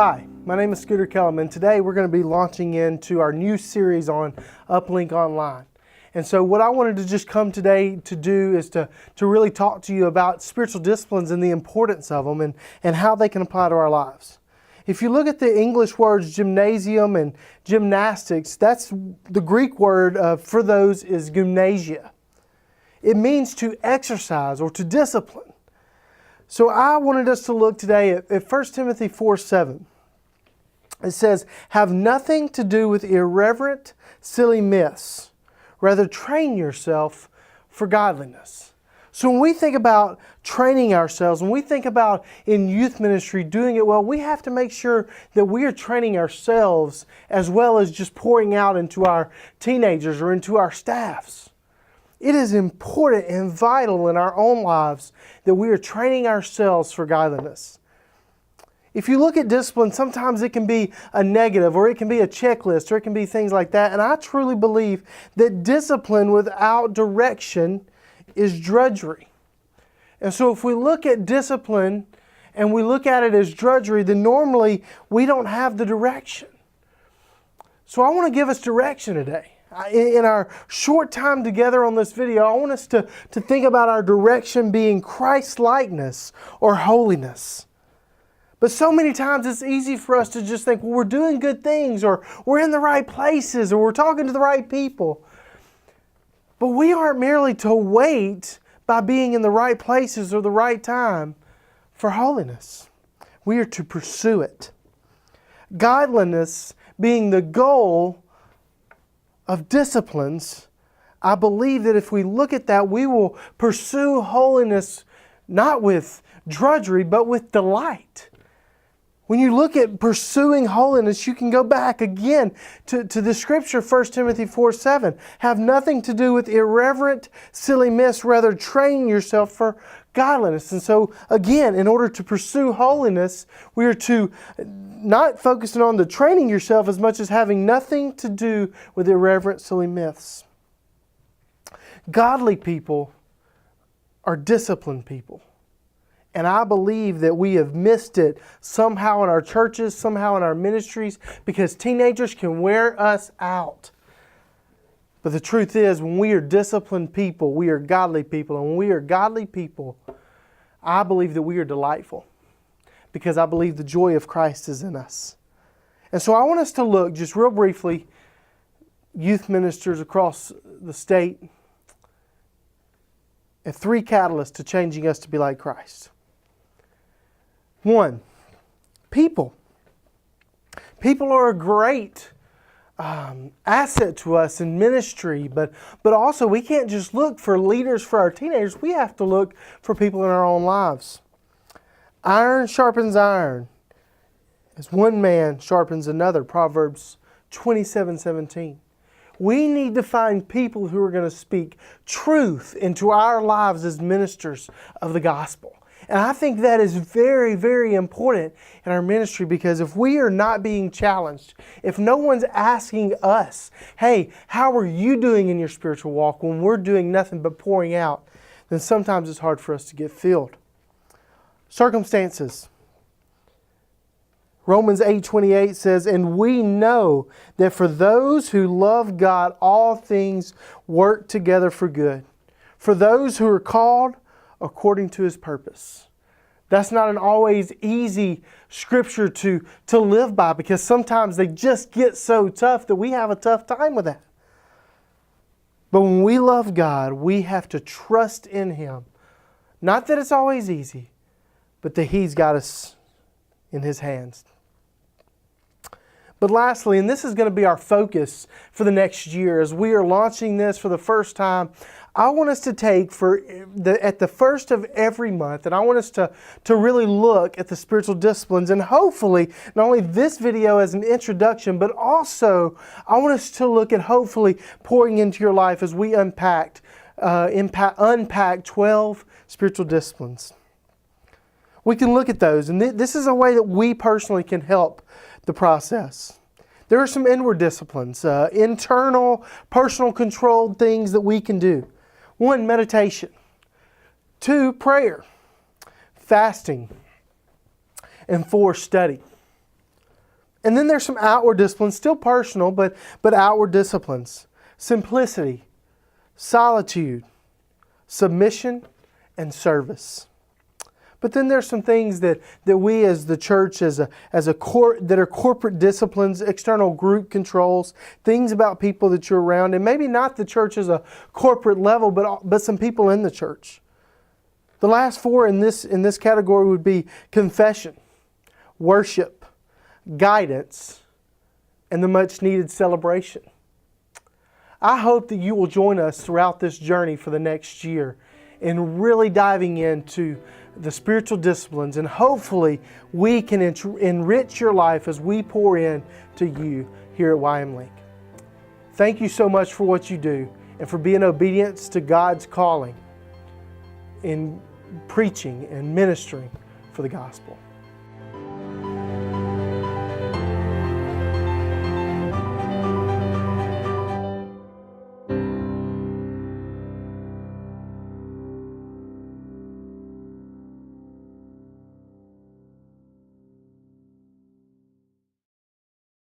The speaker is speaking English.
Hi, my name is Scooter Kellum, and today we're going to be launching into our new series on UPLink Online. And so what I wanted to just come today to do is to really talk to you about spiritual disciplines and the importance of them and how they can apply to our lives. If you look at the English words gymnasium and gymnastics, that's the Greek word for those is gymnasia. It means to exercise or to discipline. So I wanted us to look today at 1 Timothy 4:7. It says, "Have nothing to do with irreverent, silly myths. Rather, train yourself for godliness." So when we think about training ourselves, when we think about in youth ministry doing it well, we have to make sure that we are training ourselves as well as just pouring out into our teenagers or into our staffs. It is important and vital in our own lives that we are training ourselves for godliness. If you look at discipline, sometimes it can be a negative or it can be a checklist or it can be things like that. And I truly believe that discipline without direction is drudgery. And so if we look at discipline and we look at it as drudgery, then normally we don't have the direction. So I want to give us direction today. In our short time together on this video, I want us to think about our direction being Christ-likeness or holiness. But so many times it's easy for us to just think, well, we're doing good things, or we're in the right places, or we're talking to the right people. But we aren't merely to wait by being in the right places or the right time for holiness. We are to pursue it. Godliness being the goal of disciplines, I believe that if we look at that, we will pursue holiness not with drudgery, but with delight. When you look at pursuing holiness, you can go back again to the scripture, 1 Timothy 4:7. Have nothing to do with irreverent, silly myths, rather train yourself for godliness. And so, again, in order to pursue holiness, we are to not focusing on the training yourself as much as having nothing to do with irreverent, silly myths. Godly people are disciplined people. And I believe that we have missed it somehow in our churches, somehow in our ministries, because teenagers can wear us out. But the truth is, when we are disciplined people, we are godly people. And when we are godly people, I believe that we are delightful, because I believe the joy of Christ is in us. And so I want us to look just real briefly, youth ministers across the state, at 3 catalysts to changing us to be like Christ. 1, people. People are a great asset to us in ministry, but also we can't just look for leaders for our teenagers. We have to look for people in our own lives. Iron sharpens iron, as one man sharpens another. Proverbs 27:17. We need to find people who are going to speak truth into our lives as ministers of the gospel. And I think that is very, very important in our ministry, because if we are not being challenged, if no one's asking us, hey, how are you doing in your spiritual walk, when we're doing nothing but pouring out, then sometimes it's hard for us to get filled. Circumstances. Romans 8:28 says, "And we know that for those who love God, all things work together for good, for those who are called according to His purpose." That's not an always easy scripture to live by, because sometimes they just get so tough that we have a tough time with that. But when we love God, we have to trust in Him. Not that it's always easy, but that He's got us in His hands. But lastly, and this is going to be our focus for the next year as we are launching this for the first time, I want us to take at the first of every month, and I want us to really look at the spiritual disciplines, and hopefully not only this video as an introduction, but also I want us to look at hopefully pouring into your life as we unpack 12 spiritual disciplines. We can look at those, and this is a way that we personally can help the process. There are some inward disciplines, internal, personal controlled things that we can do. 1, meditation. 2, prayer, fasting. And 4, study. And then there's some outward disciplines, still personal, but outward disciplines. Simplicity, solitude, submission, and service. But then there's some things that we as the church, that are corporate disciplines, external group controls, things about people that you're around, and maybe not the church as a corporate level, but some people in the church. The last four in this category would be confession, worship, guidance, and the much needed celebration. I hope that you will join us throughout this journey for the next year in really diving into the spiritual disciplines, and hopefully we can enrich your life as we pour in to you here at UPLink. Thank you so much for what you do and for being obedient to God's calling in preaching and ministering for the gospel.